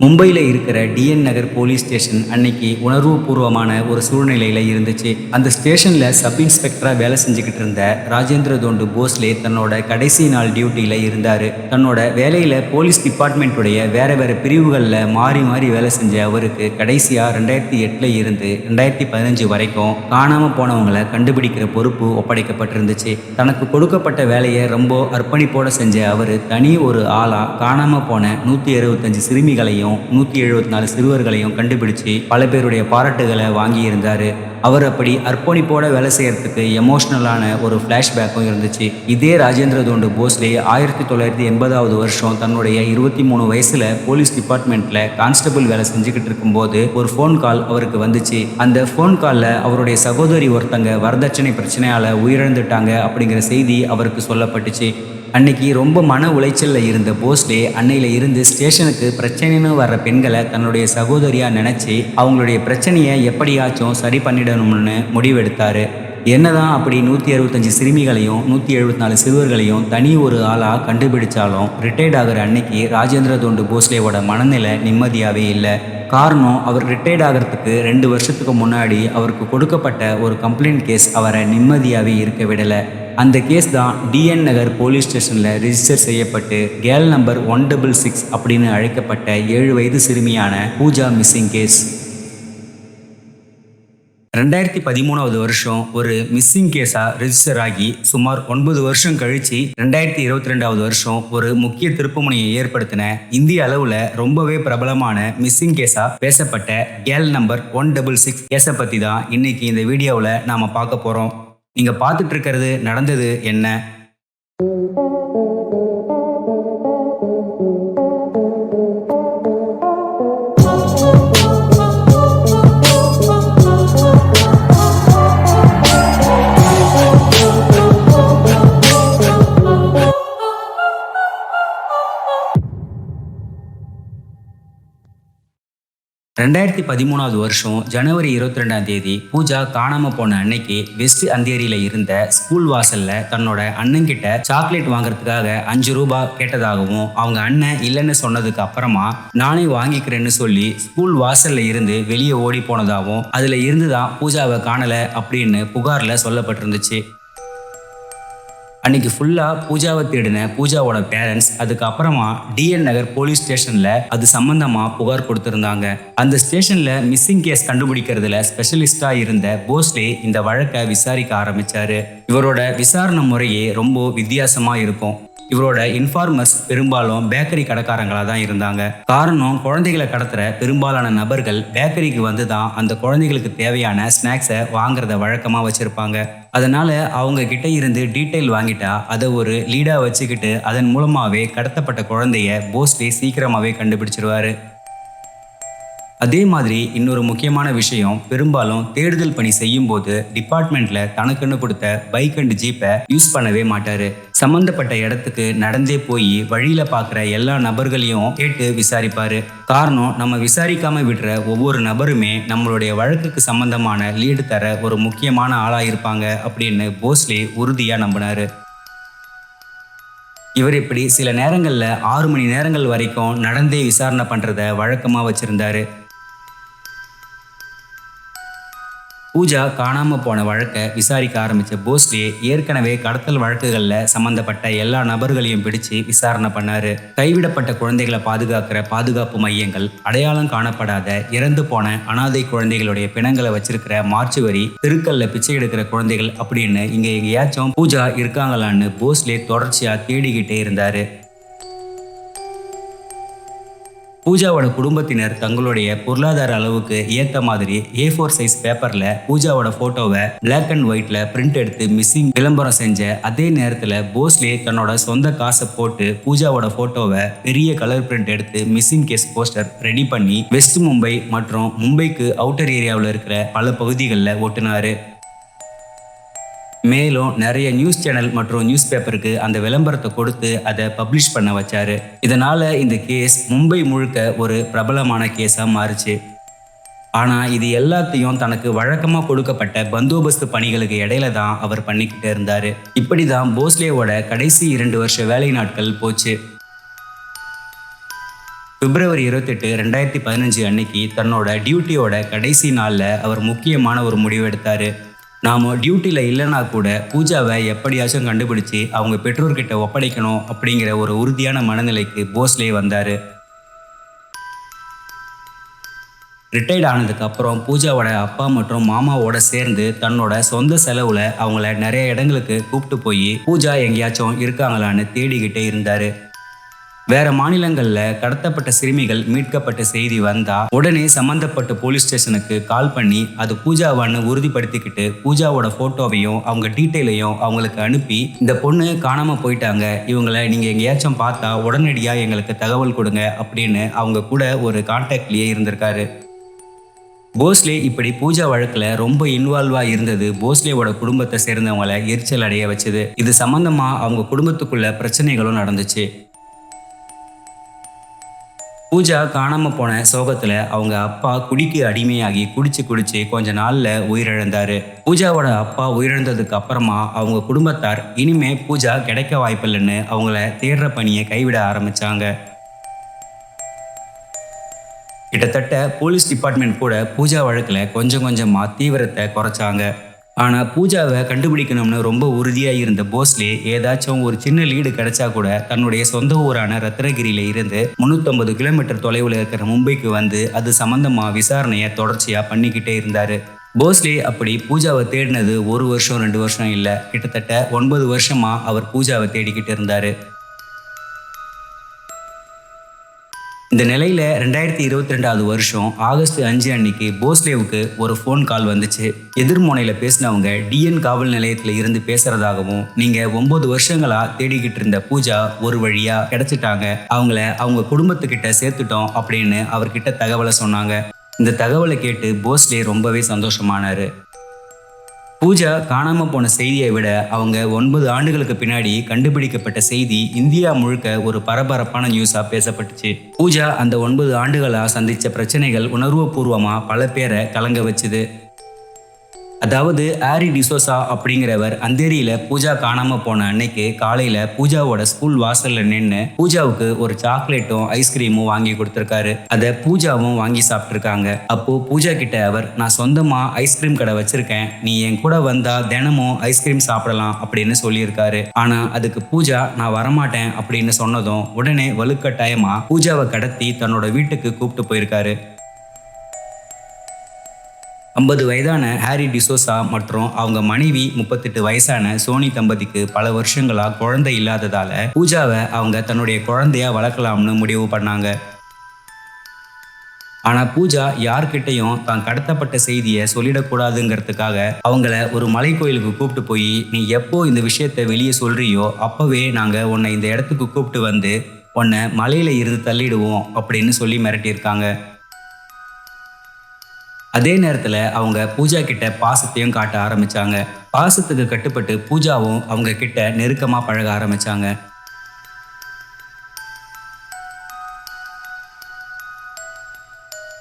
மும்பையில் இருக்கிற டிஎன் நகர் police station அன்னைக்கு உணர்வுபூர்வமான ஒரு சூழ்நிலையில் இருந்துச்சு. அந்த ஸ்டேஷனில் சப் இன்ஸ்பெக்டராக வேலை செஞ்சுக்கிட்டு இருந்த ராஜேந்திர தோண்டு போஸ்லே தன்னோட கடைசி நாள் டியூட்டியில் இருந்தார். தன்னோட வேலையில் போலீஸ் டிபார்ட்மெண்ட்டுடைய வேற வேற பிரிவுகளில் மாறி மாறி வேலை செஞ்ச அவருக்கு கடைசியாக 2008 இருந்து 2015 வரைக்கும் காணாமல் போனவங்களை கண்டுபிடிக்கிற பொறுப்பு ஒப்படைக்கப்பட்டிருந்துச்சு. தனக்கு கொடுக்கப்பட்ட வேலையை ரொம்ப அர்ப்பணிப்போடு செஞ்ச அவர் தனி ஒரு ஆளாக காணாமல் போன 165 சிறுமிகளையும் 174 சிறுவர்களையும் கண்டுபிடிச்சு பல பேருடைய பாராட்டுகளை வாங்கி இருந்தாரு. அவர் அப்படி அர்ப்பணிப்போட வேலை செய்யறதுக்கு எமோஷனலான ஒரு ஃப்ளாஷ்பேக்கும் இருந்துச்சு. இதே ராஜேந்திர தோண்டு போஸ்லே 1980 வருஷம் தன்னுடைய 23 வயசுல போலீஸ் டிபார்ட்மெண்ட்ல கான்ஸ்டபிள் வேலை செஞ்சுக்கிட்டு இருக்கும்போது ஒரு ஃபோன் கால் அவருக்கு வந்துச்சு. அந்த ஃபோன் காலில் அவருடைய சகோதரி ஒருத்தங்க வரதட்சணை பிரச்சனையால உயிரிழந்துட்டாங்க அப்படிங்கிற செய்தி அவருக்கு சொல்லப்பட்டுச்சு. அன்னைக்கு ரொம்ப மன உளைச்சல்ல இருந்த போஸ்லே அன்னையில இருந்து ஸ்டேஷனுக்கு பிரச்சனைன்னு வர்ற பெண்களை தன்னுடைய சகோதரியா நினைச்சு அவங்களுடைய பிரச்சனையை எப்படியாச்சும் சரி பண்ணிடணும்னு முடிவெடுத்தாரு. என்னதான் அப்படி 165 சிறுமிகளையும் 174 சிறுவர்களையும் தனி ஒரு ஆளா கண்டுபிடிச்சாலும் ரிட்டையர்ட் ஆகிற அன்னைக்கு ராஜேந்திர தோண்டு போஸ்லேவோட மனநிலை நிம்மதியாவே இல்லை. காரணம், அவர் ரிட்டையர்ட் ஆகிறதுக்கு 2 வருஷத்துக்கு முன்னாடி அவருக்கு கொடுக்கப்பட்ட ஒரு கம்ப்ளைண்ட் கேஸ் அவரை நிம்மதியாவே இருக்க விடலை. அந்த கேஸ் தான் டிஎன் நகர் போலீஸ் ஸ்டேஷனில் ரிஜிஸ்டர் செய்யப்பட்டு கேல் நம்பர் 166 அப்படின்னு அழைக்கப்பட்ட 7 வயது சிறுமியான பூஜா மிஸ்ஸிங் கேஸ். 2013 வருஷம் ஒரு மிஸ்ஸிங் கேஸா ரெஜிஸ்டர் ஆகி சுமார் 9 வருஷம் கழிச்சு 2022 வருஷம் ஒரு முக்கிய திருப்புமுனையை ஏற்படுத்தின இந்திய அளவுல ரொம்பவே பிரபலமான மிஸ்ஸிங் கேஸா பேசப்பட்ட கேல் நம்பர் 166 கேஸை பத்தி தான் இன்னைக்கு இந்த வீடியோவில் நாம பார்க்க போறோம். நீங்க பார்த்துட்டு இருக்கிறது நடந்தது என்ன? 2013 வருஷம் ஜனவரி 22 பூஜா காணாம போன அன்னைக்கு வெஸ்ட் அந்தேரியில இருந்த ஸ்கூல் வாசல்ல தன்னோட அண்ணன்கிட்ட சாக்லேட் வாங்குறதுக்காக 5 ரூபாய் கேட்டதாகவும் அவங்க அண்ணன் இல்லைன்னு சொன்னதுக்கு அப்புறமா நானே வாங்கிக்கிறேன்னு சொல்லி ஸ்கூல் வாசல்ல இருந்து வெளியே ஓடி போனதாகவும் அதுல இருந்துதான் பூஜாவை காணல அப்படின்னு புகார்ல சொல்லப்பட்டிருந்துச்சு. அன்னைக்கு ஃபுல்லா பூஜாவை தேடின பூஜாவோட பேரண்ட்ஸ் அதுக்கப்புறமா டிஎன் நகர் போலீஸ் ஸ்டேஷன்ல அது சம்பந்தமா புகார் கொடுத்திருந்தாங்க. அந்த ஸ்டேஷன்ல மிஸ்ஸிங் கேஸ் கண்டுபிடிக்கிறதுல ஸ்பெஷலிஸ்டா இருந்த போஸ்லே இந்த வழக்கை விசாரிக்க ஆரம்பிச்சாரு. இவரோட விசாரணை முறையே ரொம்ப வித்தியாசமா இருக்கும். இவரோட இன்ஃபார்மர்ஸ் பெரும்பாலும் பேக்கரி கடைக்காரங்களா தான் இருந்தாங்க. காரணம், குழந்தைகளை கடத்துற பெரும்பாலான நபர்கள் பேக்கரிக்கு வந்து தான் அந்த குழந்தைகளுக்கு தேவையான ஸ்நாக்ஸை வாங்குறத வழக்கமா வச்சிருப்பாங்க. அதனால அவங்க கிட்ட இருந்து டீட்டெயில் வாங்கிட்டா அதை ஒரு லீடா வச்சுக்கிட்டு அதன் மூலமாவே கடத்தப்பட்ட குழந்தைய போஸ்லே சீக்கிரமாவே கண்டுபிடிச்சிருவாரு. அதே மாதிரி இன்னொரு முக்கியமான விஷயம், பெரும்பாலும் தேடுதல் பணி செய்யும் போது டிபார்ட்மெண்ட்ல தனக்குன்னு கொடுத்த பைக் அண்ட் ஜீப்பை யூஸ் பண்ணவே மாட்டாரு. சம்பந்தப்பட்ட இடத்துக்கு நடந்தே போய் வழியில பாக்குற எல்லா நபர்களையும் கேட்டு விசாரிப்பாரு. காரணம், நம்ம விசாரிக்காம விடுற ஒவ்வொரு நபருமே நம்மளுடைய வழக்குக்கு சம்பந்தமான லீடு தர ஒரு முக்கியமான ஆளா இருப்பாங்க அப்படின்னு போஸ்லே உறுதியா நம்பினாரு. இவர் இப்படி சில நேரங்கள்ல 6 மணி நேரங்கள் வரைக்கும் நடந்தே விசாரணை பண்றத வழக்கமா வச்சிருந்தாரு. பூஜா காணாம போன வழக்கை விசாரிக்க ஆரம்பிச்ச போஸ்லே ஏற்கனவே கடத்தல் வழக்குகள்ல சம்பந்தப்பட்ட எல்லா நபர்களையும் பிடிச்சு விசாரணை பண்ணாரு. கைவிடப்பட்ட குழந்தைகளை பாதுகாக்கிற பாதுகாப்பு மையங்கள், அடையாளம் காணப்படாத இறந்து போன அனாதை குழந்தைகளுடைய பிணங்களை வச்சிருக்கிற மார்ச்சுவரி, தெருக்கல்ல பிச்சை எடுக்கிற குழந்தைகள் அப்படின்னு இங்க எங்கேயாச்சும் பூஜா இருக்காங்களான்னு போஸ்லே தொடர்ச்சியா தேடிக்கிட்டே இருந்தாரு. பூஜாவோட குடும்பத்தினர் தங்களுடைய பொருளாதார அளவுக்கு ஏத்த மாதிரி A4 சைஸ் பேப்பர்ல பூஜாவோட போட்டோவை பிளாக் அண்ட் ஒயிட்ல பிரிண்ட் எடுத்து மிஸ்ஸிங் விளம்பரம் செஞ்ச அதே நேரத்துல போஸ்லே தன்னோட சொந்த காசை போட்டு பூஜாவோட போட்டோவை பெரிய கலர் பிரிண்ட் எடுத்து மிஸ்ஸிங் கேஸ் போஸ்டர் ரெடி பண்ணி வெஸ்ட் மும்பை மற்றும் மும்பைக்கு அவுட்டர் ஏரியாவில் இருக்கிற பல பகுதிகளில் ஒட்டினாரு. மேலும் நிறைய நியூஸ் சேனல் மற்றும் நியூஸ் பேப்பருக்கு அந்த விளம்பரத்தை கொடுத்து அதை பப்ளிஷ் பண்ண வச்சாரு. இதனால இந்த கேஸ் மும்பை முழுக்க ஒரு பிரபலமான கேஸா மாறுச்சு. ஆனா இது எல்லாத்தையும் தனக்கு வழக்கமா கொடுக்கப்பட்ட பந்தோபஸ்து பணிகளுக்கு இடையில தான் அவர் பண்ணிக்கிட்டே இருந்தாரு. இப்படிதான் போஸ்லேவோட கடைசி 2 வருஷ வேலை நாட்கள் போச்சு. பிப்ரவரி 28, 2015 அன்னைக்கு தன்னோட டியூட்டியோட கடைசி நாள்ல அவர் முக்கியமான ஒரு முடிவு எடுத்தாரு. நாம டியூட்டில இல்லைன்னா கூட பூஜாவை எப்படியாச்சும் கண்டுபிடிச்சு அவங்க பெற்றோர்கிட்ட ஒப்படைக்கணும் அப்படிங்கிற ஒரு உறுதியான மனநிலைக்கு போஸ்லே வந்தாரு. ரிட்டையர்ட் ஆனதுக்கு அப்புறம் பூஜாவோட அப்பா மற்றும் மாமாவோட சேர்ந்து தன்னோட சொந்த செலவுல அவங்கள நிறைய இடங்களுக்கு கூப்பிட்டு போய் பூஜா எங்கேயாச்சும் இருக்காங்களான்னு தேடிக்கிட்டே இருந்தாரு. வேற மாநிலங்கள்ல கடத்தப்பட்ட சிறுமிகள் மீட்கப்பட்ட செய்தி வந்தா உடனே சம்பந்தப்பட்ட போலீஸ் ஸ்டேஷனுக்கு கால் பண்ணி அது பூஜாவான்னு உறுதிப்படுத்திக்கிட்டு பூஜாவோட போட்டோவையும் அவங்க டீட்டெயிலையும் அவங்களுக்கு அனுப்பி, இந்த பொண்ணு காணாம போயிட்டாங்க, இவங்களை நீங்க எங்கேயாச்சும் பார்த்தா உடனடியா எங்களுக்கு தகவல் கொடுங்க அப்படின்னு அவங்க கூட ஒரு கான்டாக்ட்லயே இருந்திருக்காரு. போஸ்லே இப்படி பூஜா வழக்குல ரொம்ப இன்வால்வா இருந்தது போஸ்லேவோட குடும்பத்தை சேர்ந்தவங்களை எரிச்சல் அடைய வச்சது. இது சம்பந்தமா அவங்க குடும்பத்துக்குள்ள பிரச்சனைகளும் நடந்துச்சு. பூஜா காணாம போன சோகத்துல அவங்க அப்பா குடிக்கு அடிமையாகி குடிச்சு கொஞ்ச நாள்ல உயிரிழந்தாரு. பூஜாவோட அப்பா உயிரிழந்ததுக்கு அப்புறமா அவங்க குடும்பத்தார் இனிமே பூஜா கிடைக்க வாய்ப்பில்லைன்னு அவங்கள தேடுற பணியை கைவிட ஆரம்பிச்சாங்க. கிட்டத்தட்ட போலீஸ் டிபார்ட்மெண்ட் கூட பூஜா வழக்குல கொஞ்சம் கொஞ்சமா தீவிரத்தை குறைச்சாங்க. ஆனா பூஜாவை கண்டுபிடிக்கணும்னு ரொம்ப உறுதியா இருந்த போஸ்லே ஏதாச்சும் ஒரு சின்ன லீடு கிடைச்சா கூட தன்னுடைய சொந்த ஊரான ரத்னகிரியில இருந்து 350 கிலோமீட்டர் தொலைவில் இருக்கிற மும்பைக்கு வந்து அது சம்பந்தமா விசாரணையை தொடர்ச்சியா பண்ணிக்கிட்டே இருந்தாரு. போஸ்லே அப்படி பூஜாவை தேடினது 1 வருஷம் 2 வருஷம் இல்ல, கிட்டத்தட்ட 9 வருஷமா அவர் பூஜாவை தேடிக்கிட்டு இருந்தாரு. இந்த நிலையில 2022 வருஷம் ஆகஸ்ட் 5 அன்னைக்கு போஸ்லேவுக்கு ஒரு ஃபோன் கால் வந்துச்சு. எதிர்முனையில பேசினவங்க டிஎன் காவல் நிலையத்துல இருந்து பேசுறதாகவும், நீங்க 9 வருஷங்களா தேடிக்கிட்டு இருந்த பூஜா ஒரு வழியா கிடைச்சிட்டாங்க, அவங்கள அவங்க குடும்பத்துக்கிட்ட சேர்த்துட்டோம் அப்படின்னு அவர்கிட்ட தகவலை சொன்னாங்க. இந்த தகவலை கேட்டு போஸ்லே ரொம்பவே சந்தோஷமானாரு. பூஜா காணாம போன செய்தியை விட அவங்க 9 ஆண்டுகளுக்கு பின்னாடி கண்டுபிடிக்கப்பட்ட செய்தி இந்தியா முழுக்க ஒரு பரபரப்பான நியூஸா பேசப்பட்டுச்சு. பூஜா அந்த 9 ஆண்டுகளா சந்திச்ச பிரச்சனைகள் உணர்வுபூர்வமா பல பேரை கலங்க வச்சுது. அதாவது ஹாரி டிசோசா அப்படிங்கிறவர் அந்தேரியில பூஜா காணாம போன அன்னைக்கு காலையில பூஜாவோட ஸ்கூல் வாசல்ல நின்று பூஜாவுக்கு ஒரு சாக்லேட்டும் ஐஸ்கிரீமும் வாங்கி கொடுத்திருக்காரு. அதை பூஜாவும் வாங்கி சாப்பிட்டுருக்காங்க. அப்போ பூஜா கிட்ட அவர், நான் சொந்தமா ஐஸ்கிரீம் கடை வச்சிருக்கேன், நீ என் கூட வந்தா தினமும் ஐஸ்கிரீம் சாப்பிடலாம் அப்படின்னு சொல்லியிருக்காரு. ஆனா அதுக்கு பூஜா நான் வரமாட்டேன் அப்படின்னு சொன்னதும் உடனே வலுக்கட்டாயமா பூஜாவை கடத்தி தன்னோட வீட்டுக்கு கூப்பிட்டு போயிருக்காரு. 50 வயதான ஹாரி டிசோசா மற்றும் அவங்க மனைவி 38 வயசான சோனி தம்பதிக்கு பல வருஷங்களா குழந்தை இல்லாததால பூஜாவை அவங்க தன்னுடைய குழந்தையா வளர்க்கலாம்னு முடிவு பண்ணாங்க. ஆனா பூஜா யார்கிட்டையும் தான் கடத்தப்பட்ட செய்தியை சொல்லிடக்கூடாதுங்கிறதுக்காக அவங்கள ஒரு மலை கோயிலுக்கு கூப்பிட்டு போய், நீ எப்போ இந்த விஷயத்த வெளியே சொல்றியோ அப்பவே நாங்க உன்னை இந்த இடத்துக்கு கூப்பிட்டு வந்து உன்னை மலையில இருந்து தள்ளிடுவோம் அப்படின்னு சொல்லி மிரட்டியிருக்காங்க. அதே நேரத்துல அவங்க பூஜா கிட்ட பாசத்தையும் காட்ட ஆரம்பிச்சாங்க. பாசத்துக்கு கட்டுப்பட்டு பூஜாவும் அவங்க கிட்ட நெருக்கமா பழக ஆரம்பிச்சாங்க.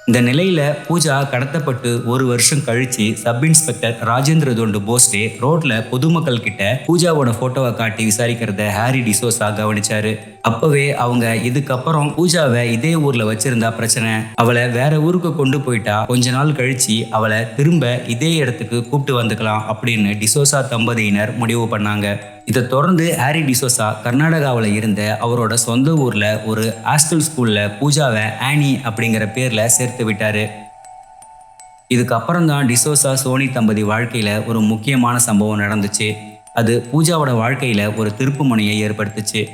இந்த நிலையில பூஜா கடத்தப்பட்டு 1 வருஷம் கழிச்சு சப் இன்ஸ்பெக்டர் ராஜேந்திர தோண்டு போஸ்லே ரோட்ல பொதுமக்கள் கிட்ட பூஜாவோட போட்டோவை காட்டி விசாரிக்கிறத ஹாரி டிசோசா கவனிச்சாரு. அப்பவே அவங்க இதுக்கப்புறம் பூஜாவை இதே ஊர்ல வச்சிருந்தா பிரச்சனை, அவளை வேற ஊருக்கு கொண்டு போயிட்டா கொஞ்ச நாள் கழிச்சு அவளை திரும்ப இதே இடத்துக்கு கூப்பிட்டு வந்துக்கலாம் அப்படின்னு டிசோசா தம்பதியினர் முடிவு பண்ணாங்க. இதை தொடர்ந்து ஹாரி டிசோசா கர்நாடகாவில் இருந்த அவரோட சொந்த ஊர்ல ஒரு ஹாஸ்டல் ஸ்கூல்ல பூஜாவை ஆனி அப்படிங்கிற பேர்ல சேர்த்து விட்டாரு. இதுக்கப்புறம் தான் டிசோசா சோனி தம்பதி வாழ்க்கையில ஒரு முக்கியமான சம்பவம் நடந்துச்சு. அது பூஜாவோட வாழ்க்கையில ஒரு திருப்பு முனையை ஏற்படுத்துச்சு.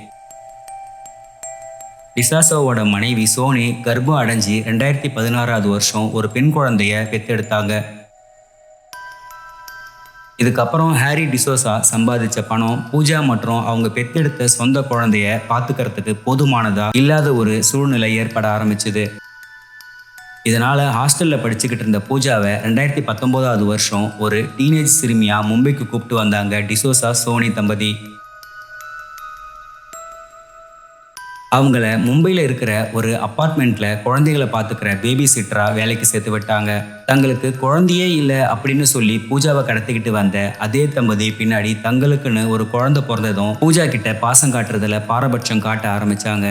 டிசாசோவோட மனைவி சோனி கர்ப்பம் அடைஞ்சி 2016 வருஷம் ஒரு பெண் குழந்தைய பெத்தெடுத்தாங்க. இதுக்கப்புறம் ஹாரி டிசோசா சம்பாதிச்ச பணம் பூஜா மற்றும் அவங்க பெத்தெடுத்த சொந்த குழந்தைய பார்த்துக்கிறதுக்கு போதுமானதா இல்லாத ஒரு சூழ்நிலை ஏற்பட ஆரம்பிச்சுது. இதனால ஹாஸ்டல்ல படிச்சுக்கிட்டு இருந்த பூஜாவை 2019 வருஷம் ஒரு டீனேஜ் சிறுமியா மும்பைக்கு கூப்பிட்டு வந்தாங்க டிசோசா சோனி தம்பதி. அவங்கள மும்பையில் இருக்கிற ஒரு அப்பார்ட்மெண்ட்ல குழந்தைகளை பார்த்துக்கிற பேபி சிட்டரா வேலைக்கு சேர்த்து விட்டாங்க. தங்களுக்கு குழந்தையே இல்லை அப்படின்னு சொல்லி பூஜாவை கடத்திக்கிட்டு வந்த அதே தம்பதி பின்னாடி தங்களுக்குன்னு ஒரு குழந்தை பிறந்ததும் பூஜா கிட்ட பாசம் காட்டுறதுல பாரபட்சம் காட்ட ஆரம்பிச்சாங்க.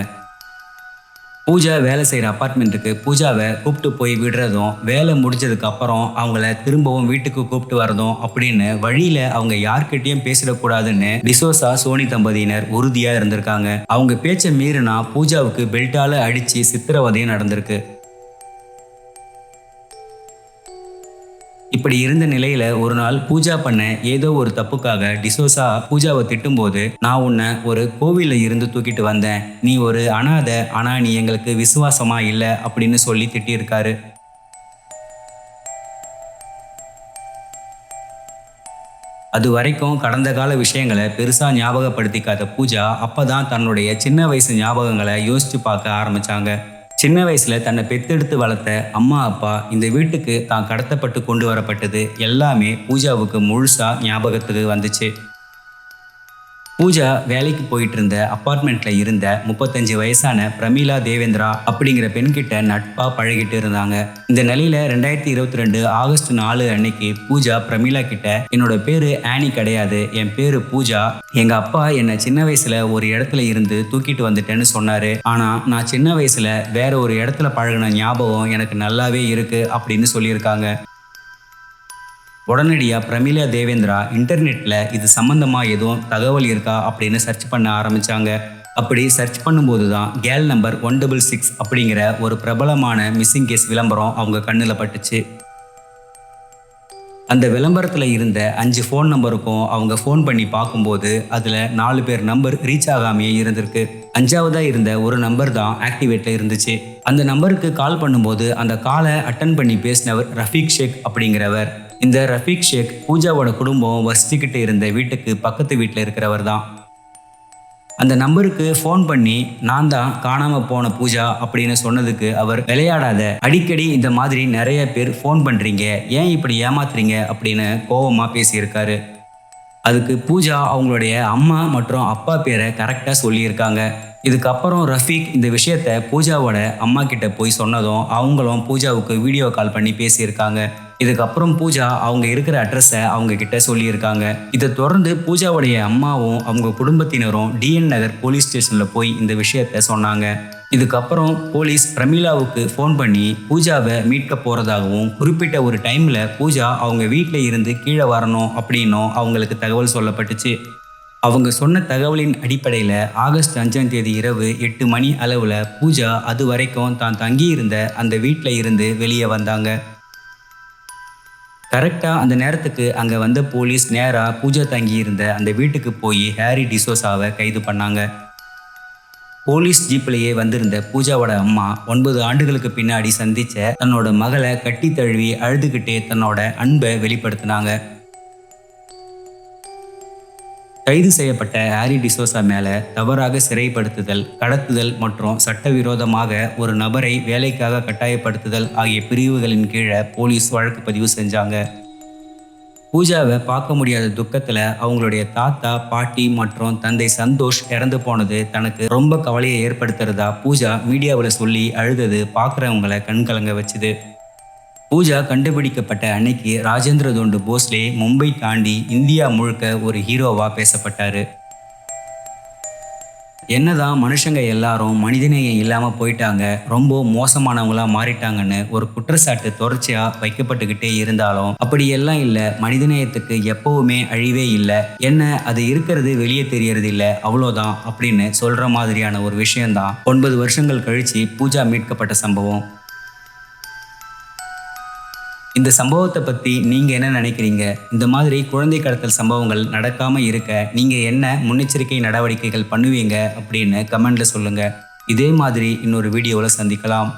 பூஜா வேலை செய்கிற அப்பார்ட்மெண்ட்டுக்கு பூஜாவை கூப்பிட்டு போய் விடுறதும், வேலை முடிஞ்சதுக்கு அப்புறம் அவங்கள திரும்பவும் வீட்டுக்கு கூப்பிட்டு வரதும் அப்படின்னு வழியில அவங்க யார்கிட்டயும் பேசிடக்கூடாதுன்னு டிசோசா சோனி தம்பதியினர் உறுதியா இருந்திருக்காங்க. அவங்க பேச்சை மீறினா பூஜாவுக்கு பெல்ட்டால அடிச்சு சித்திரவதையும் நடந்திருக்கு. இப்படி இருந்த நிலையில ஒரு நாள் பூஜா பண்ண ஏதோ ஒரு தப்புக்காக டிசோசா பூஜாவை திட்டும்போது, நான் உன்னை ஒரு கோவில்ல இருந்து தூக்கிட்டு வந்தேன், நீ ஒரு அனாதை, ஆனா நீ எங்களுக்கு விசுவாசமா இல்ல அப்படின்னு சொல்லி திட்டியிருக்காரு. அது வரைக்கும் கடந்த கால விஷயங்களை பெருசா ஞாபகப்படுத்திக்காத பூஜா அப்பதான் தன்னுடைய சின்ன வயசு ஞாபகங்களை யோசிச்சு பார்க்க ஆரம்பிச்சாங்க. சின்ன வயசுல தன்னை பெத்தெடுத்து வளர்த்த அம்மா அப்பா இந்த வீட்டுக்கு தான் கடத்தப்பட்டு கொண்டு வரப்பட்டது எல்லாமே பூஜாவுக்கு முழுசா ஞாபகத்துக்கு வந்துச்சு. பூஜா வேலைக்கு போயிட்டு இருந்த அப்பார்ட்மெண்ட்ல இருந்த 35 வயசான பிரமீளா தேவேந்திரா அப்படிங்கிற பெண்கிட்ட நட்பா பழகிட்டு இருந்தாங்க. இந்த நிலையில 2022 ஆகஸ்ட் 4 அன்னைக்கு பூஜா பிரமீளா கிட்ட, என்னோட பேரு ஆனி கிடையாது, என் பேரு பூஜா, எங்க அப்பா என்னை சின்ன வயசுல ஒரு இடத்துல இருந்து தூக்கிட்டு வந்துட்டேன்னு சொன்னாரு, ஆனா நான் சின்ன வயசுல வேற ஒரு இடத்துல பழகின ஞாபகம் எனக்கு நல்லாவே இருக்கு அப்படின்னு சொல்லியிருக்காங்க. உடனடியா பிரமீளா தேவேந்திரா இன்டர்நெட்ல இது சம்பந்தமா எதுவும் தகவல் இருக்கா அப்படின்னு சர்ச் பண்ண ஆரம்பிச்சாங்க. அப்படி சர்ச் பண்ணும்போது தான் கேல் நம்பர் 166 அப்படிங்கிற ஒரு பிரபலமான மிஸ்ஸிங் கேஸ் விளம்பரம் அவங்க கண்ணுல பட்டுச்சு. அந்த விளம்பரத்துல இருந்த 5 ஃபோன் நம்பருக்கும் அவங்க ஃபோன் பண்ணி பார்க்கும்போது அதுல 4 பேர் நம்பர் ரீச் ஆகாமையே இருந்திருக்கு. 5வதா இருந்த ஒரு நம்பர் தான் ஆக்டிவேட்ல இருந்துச்சு. அந்த நம்பருக்கு கால் பண்ணும்போது அந்த காலை அட்டன் பண்ணி பேசினவர் ரஃபீக் ஷேக் அப்படிங்கிறவர். இந்த ரஃபீக் ஷேக் பூஜாவோட குடும்பம் வசிச்சுக்கிட்டு இருந்த வீட்டுக்கு பக்கத்து வீட்டில் இருக்கிறவர் தான். அந்த நம்பருக்கு ஃபோன் பண்ணி, நான் தான் காணாம போன பூஜா அப்படின்னு சொன்னதுக்கு அவர், விளையாடாத, அடிக்கடி இந்த மாதிரி நிறைய பேர் ஃபோன் பண்றீங்க, ஏன் இப்படி ஏமாத்துறீங்க அப்படின்னு கோவமா பேசியிருக்காரு. அதுக்கு பூஜா அவங்களுடைய அம்மா மற்றும் அப்பா பேரை கரெக்டா சொல்லியிருக்காங்க. இதுக்கப்புறம் ரஃபீக் இந்த விஷயத்த பூஜாவோட அம்மா கிட்ட போய் சொன்னதும் அவங்களும் பூஜாவுக்கு வீடியோ கால் பண்ணி பேசியிருக்காங்க. இதுக்கப்புறம் பூஜா அவங்க இருக்கிற அட்ரஸை அவங்க கிட்ட சொல்லியிருக்காங்க. இதை தொடர்ந்து பூஜாவுடைய அம்மாவும் அவங்க குடும்பத்தினரும் டிஎன் நகர் போலீஸ் ஸ்டேஷன்ல போய் இந்த விஷயத்த சொன்னாங்க. இதுக்கப்புறம் போலீஸ் பிரமீளாவுக்கு ஃபோன் பண்ணி பூஜாவை மீட்க போறதாகவும், குறிப்பிட்ட ஒரு டைம்ல பூஜா அவங்க வீட்டில் இருந்து கீழே வரணும் அப்படின்னும் அவங்களுக்கு தகவல் சொல்லப்பட்டுச்சு. அவங்க சொன்ன தகவலின் அடிப்படையில் ஆகஸ்ட் 5ஆம் தேதி இரவு 8 மணி அளவில் பூஜா அது வரைக்கும் தான் தங்கியிருந்த அந்த வீட்டில் இருந்து வெளியே வந்தாங்க. கரெக்டாக அந்த நேரத்துக்கு அங்கே வந்த போலீஸ் நேராக பூஜா தங்கியிருந்த அந்த வீட்டுக்கு போய் ஹாரி டிசோசாவை கைது பண்ணாங்க. போலீஸ் ஜீப்லேயே வந்திருந்த பூஜாவோட அம்மா 9 ஆண்டுகளுக்கு பின்னாடி சந்திச்ச தன்னோட மகளை கட்டி தழுவி அழுதுகிட்டே தன்னோட அன்பை வெளிப்படுத்தினாங்க. கைது செய்யப்பட்ட ஹாரி டிசோசா மேல தவறாக சிறைப்படுத்துதல், கடத்துதல் மற்றும் சட்டவிரோதமாக ஒரு நபரை வேலைக்காக கட்டாயப்படுத்துதல் ஆகிய பிரிவுகளின் கீழே போலீஸ் வழக்கு பதிவு செஞ்சாங்க. பூஜாவை பார்க்க முடியாத துக்கத்துல அவங்களுடைய தாத்தா, பாட்டி மற்றும் தந்தை சந்தோஷ் இறந்து போனது தனக்கு ரொம்ப கவலையை ஏற்படுத்துறதா பூஜா மீடியாவில் சொல்லி அழுதது பார்க்குறவங்களை கண்கலங்க வச்சுது. பூஜா கண்டுபிடிக்கப்பட்ட அன்னைக்கு ராஜேந்திர தோண்டு போஸ்லே மும்பை தாண்டி இந்தியா முழுக்க ஒரு ஹீரோவா பேசப்பட்டாரு. என்னதான் மனுஷங்க எல்லாரும் மனிதநேயம் இல்லாம போயிட்டாங்க, ரொம்ப மோசமானவங்களா மாறிட்டாங்கன்னு ஒரு குற்றச்சாட்டு தொடர்ச்சியா வைக்கப்பட்டுக்கிட்டே இருந்தாலும் அப்படியெல்லாம் இல்ல, மனிதநேயத்துக்கு எப்பவுமே அழிவே இல்லை, என்ன அது இருக்கிறது வெளியே தெரியறது இல்லை, அவ்வளோதான் அப்படின்னு சொல்ற மாதிரியான ஒரு விஷயம்தான் 9 வருஷங்கள் கழிச்சு பூஜா மீட்கப்பட்ட சம்பவம். இந்த சம்பவத்தை பற்றி நீங்கள் என்ன நினைக்கிறீங்க? இந்த மாதிரி குழந்தை கடத்தல் சம்பவங்கள் நடக்காமல் இருக்க நீங்கள் என்ன முன்னெச்சரிக்கை நடவடிக்கைகள் பண்ணுவீங்க அப்படின்னு கமெண்ட்ல சொல்லுங்கள். இதே மாதிரி இன்னொரு வீடியோவில் சந்திக்கலாம்.